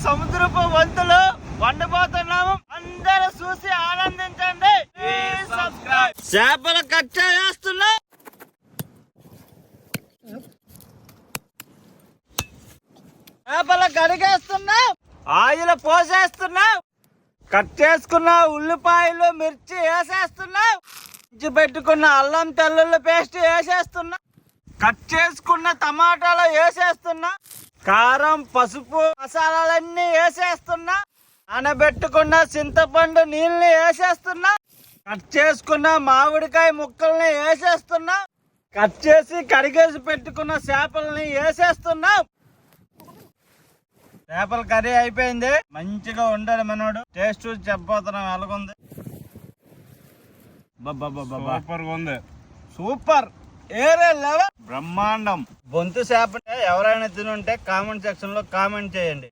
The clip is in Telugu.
సముద్రపు వంతులు వండబోతున్నాము. అందరూ చూసి ఆనందించండి. చేపలు కట్ చేస్తున్నా, చేపలు కడిగేస్తున్నా, ఆయిల్ పోసేస్తున్నా, కట్ చేసుకున్న ఉల్లిపాయలు మిర్చి వేసేస్తున్నా, పెట్టుకున్న అల్లం తెల్లుల్లి పేస్ట్ వేసేస్తున్నా, కట్ చేసుకున్న టమాటాలు వేసేస్తున్నా, కారం పసుపు మసాలాలన్నీ వేసేస్తున్నా, నానబెట్టుకున్న చింతపండు నీళ్ళని వేసేస్తున్నా, కట్ చేసుకున్న మామిడికాయ ముక్కల్ని వేసేస్తున్నా, కట్ చేసి కడిగేసి పెట్టుకున్న చేపలని వేసేస్తున్నా. చేపల కర్రీ అయిపోయింది. మంచిగా ఉండాలి మనోడు. టేస్ట్ చూసి చెప్పబోతున్నాం ఎలాగుంది. సూపర్ ఉంది. సూపర్, ఏరే లెవెల్, బ్రహ్మాండం. బొంతు చేప ఎవరైనా తినుంటే కామెంట్ సెక్షన్ లో కామెంట్ చేయండి.